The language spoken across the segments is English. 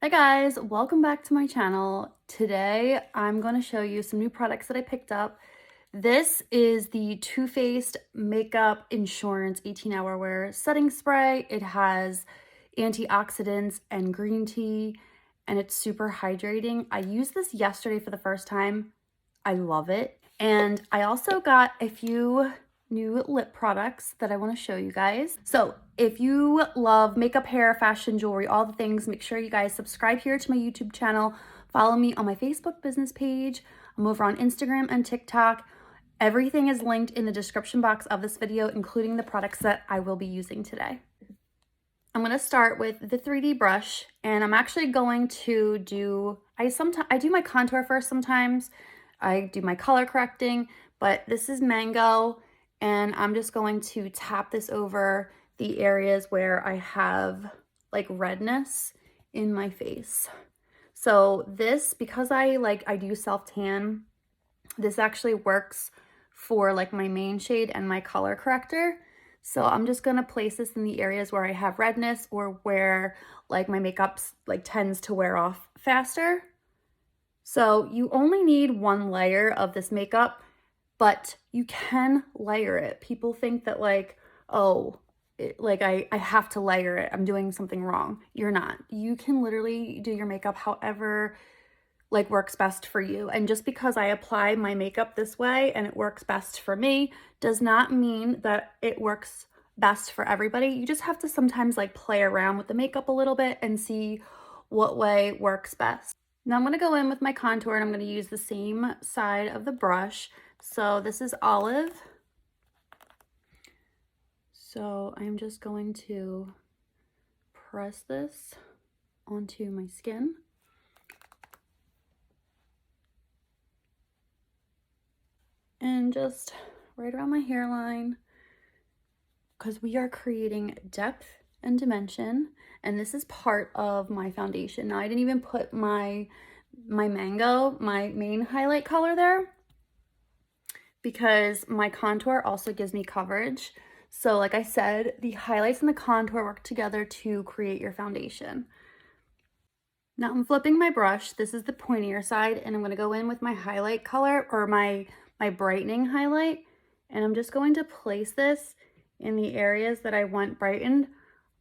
Hi guys, welcome back to my channel. Today I'm going to show you some new products that I picked up. This is the Too Faced Makeup Insurance 18-Hour Wear Setting Spray. It has antioxidants and green tea, and it's super hydrating. I used this yesterday for the first time. I love it. And I also got a few new lip products that I want to show you guys. So if you love makeup, hair, fashion, jewelry, all the things, make sure you guys subscribe here to my YouTube channel. Follow me on my Facebook business page. I'm over on Instagram and TikTok. Everything is linked in the description box of this video, including the products that I will be using today. I'm going to start with the 3D brush, and I'm actually going to do, I do my contour first sometimes. I do my color correcting, but this is Mango, and I'm just going to tap this over the areas where I have like redness in my face. So this, because I do self-tan, this actually works for like my main shade and my color corrector. So I'm just gonna place this in the areas where I have redness or where like my makeup's like tends to wear off faster. So you only need one layer of this makeup, but you can layer it. People think that like, oh, I have to layer it, I'm doing something wrong. You're not. You can literally do your makeup however like works best for you. And just because I apply my makeup this way and it works best for me does not mean that it works best for everybody. You just have to sometimes like play around with the makeup a little bit and see what way works best. Now I'm going to go in with my contour, and I'm going to use the same side of the brush. So this is Olive. So I'm just going to press this onto my skin. And just right around my hairline, because we are creating depth and dimension, and this is part of my foundation. Now I didn't even put my Mango, my main highlight color there, because my contour also gives me coverage. So like I said, the highlights and the contour work together to create your foundation. Now I'm flipping my brush. This is the pointier side, and I'm going to go in with my highlight color, or my brightening highlight, and I'm just going to place this in the areas that I want brightened,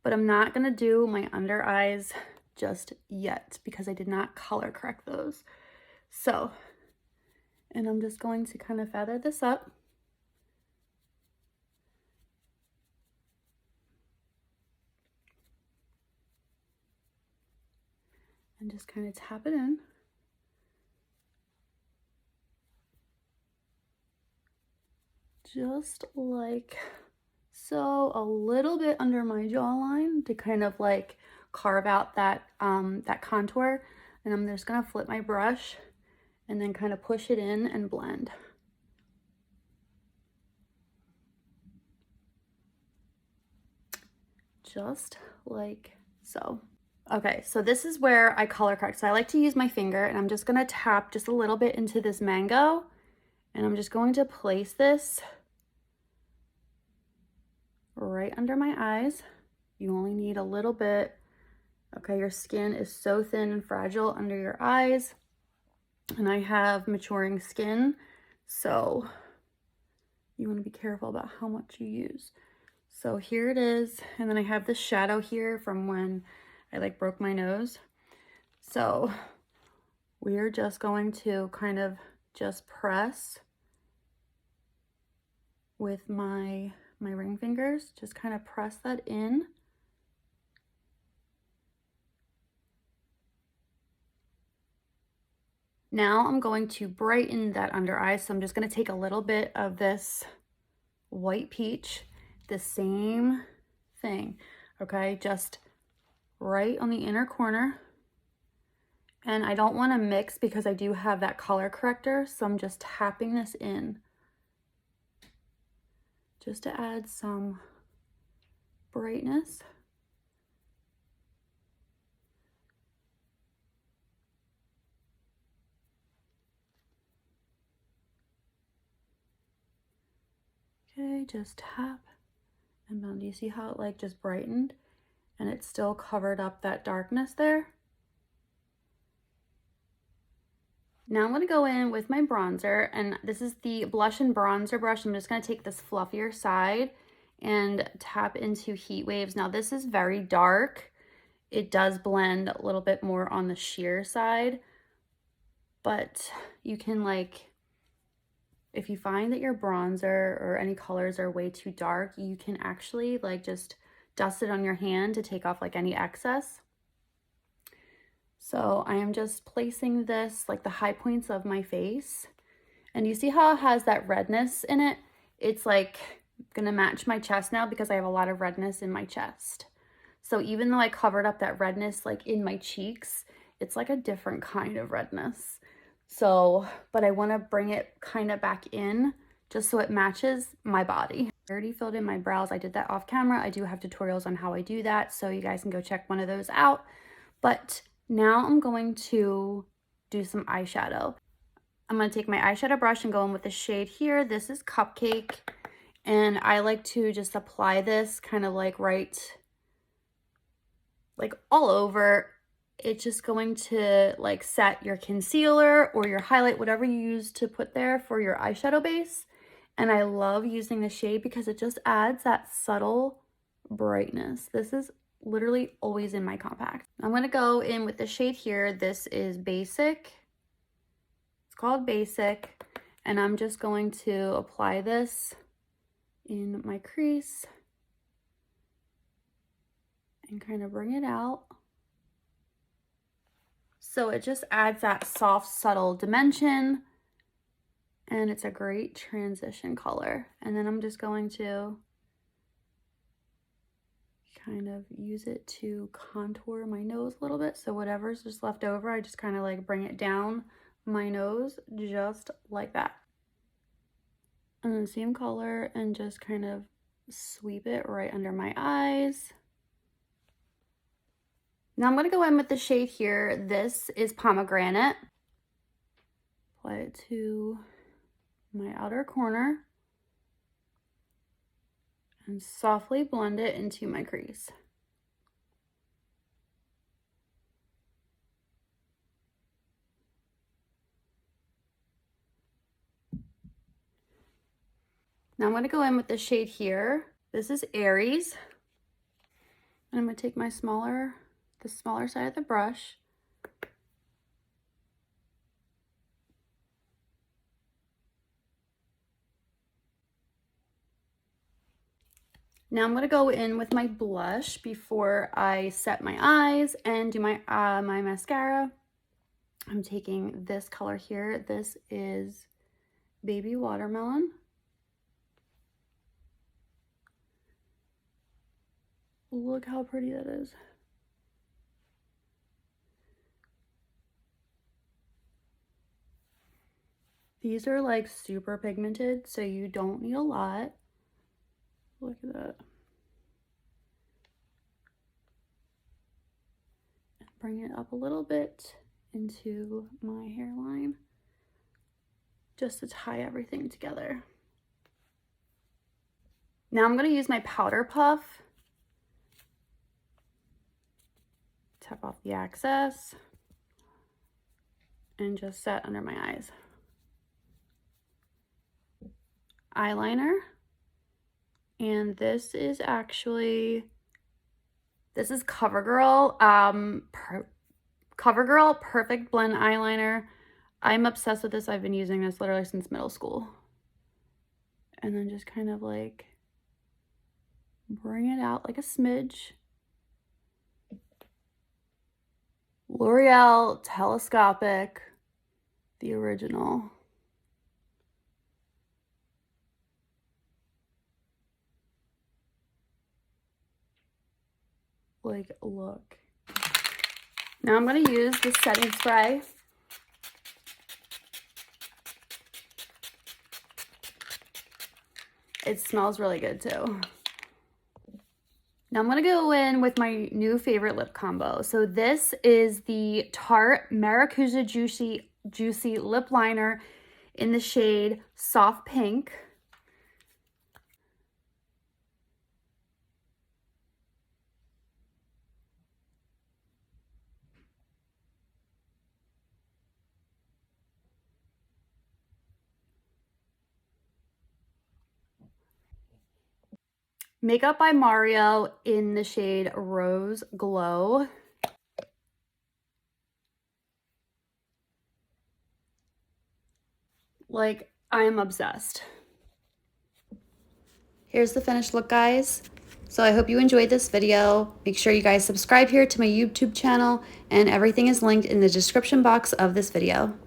but I'm not going to do my under eyes just yet because I did not color correct those. So, and I'm just going to kind of feather this up. And just kind of tap it in. Just like so, a little bit under my jawline to kind of like carve out that that contour. And I'm just gonna flip my brush and then kind of push it in and blend. Just like so. Okay, so this is where I color correct. So I like to use my finger, and I'm just gonna tap just a little bit into this Mango, and I'm just going to place this right under my eyes. You only need a little bit. Okay, your skin is so thin and fragile under your eyes, and I have maturing skin, so you want to be careful about how much you use. So here it is, and then I have this shadow here from when I like broke my nose. So we're just going to kind of just press with my ring fingers, just kind of press that in. Now I'm going to brighten that under eye, so I'm just going to take a little bit of this white peach, the same thing, okay, just right on the inner corner. And I don't want to mix because I do have that color corrector, so I'm just tapping this in just to add some brightness. Okay, just tap and blend. Do you see how it like just brightened and it still covered up that darkness there? Now I'm going to go in with my bronzer, and this is the blush and bronzer brush. I'm just going to take this fluffier side and tap into Heat Waves. Now this is very dark. It does blend a little bit more on the sheer side, but you can, like, if you find that your bronzer or any colors are way too dark, you can actually like just dust it on your hand to take off like any excess. So I am just placing this like the high points of my face. And you see how it has that redness in it? It's like gonna match my chest now because I have a lot of redness in my chest. So even though I covered up that redness like in my cheeks, it's like a different kind of redness. So, but I wanna bring it kind of back in just so it matches my body. I already filled in my brows. I did that off camera. I do have tutorials on how I do that, so you guys can go check one of those out. But now I'm going to do some eyeshadow. I'm going to take my eyeshadow brush and go in with the shade here. This is Cupcake, and I like to just apply this kind of like right, like all over. It's just going to like set your concealer or your highlight, whatever you use to put there for your eyeshadow base. And I love using the shade because it just adds that subtle brightness. This is literally always in my compact. I'm going to go in with the shade here. This is Basic. It's called Basic. And I'm just going to apply this in my crease and kind of bring it out. So it just adds that soft, subtle dimension. And it's a great transition color. And then I'm just going to kind of use it to contour my nose a little bit. So whatever's just left over, I just kind of like bring it down my nose just like that. And then same color and just kind of sweep it right under my eyes. Now I'm going to go in with the shade here. This is Pomegranate. Apply it to my outer corner and softly blend it into my crease. Now I'm going to go in with the shade here. This is Aries. And I'm going to take my the smaller side of the brush. Now I'm going to go in with my blush before I set my eyes and do my my mascara. I'm taking this color here. This is Baby Watermelon. Look how pretty that is. These are like super pigmented, so you don't need a lot. Look at that. Bring it up a little bit into my hairline just to tie everything together. Now I'm going to use my powder puff. Tap off the excess and just set under my eyes. Eyeliner. And this is actually, this is CoverGirl, CoverGirl Perfect Blend Eyeliner. I'm obsessed with this. I've been using this literally since middle school. And then just kind of like bring it out like a smidge. L'Oreal Telescopic, the original. Like, look. Now I'm going to use the setting spray. It smells really good too. Now I'm going to go in with my new favorite lip combo. So this is the Tarte Maracuja Juicy Lip Liner in the shade Soft Pink. Makeup by Mario in the shade Rose Glow. Like, I am obsessed. Here's the finished look, guys. So I hope you enjoyed this video. Make sure you guys subscribe here to my YouTube channel, and everything is linked in the description box of this video.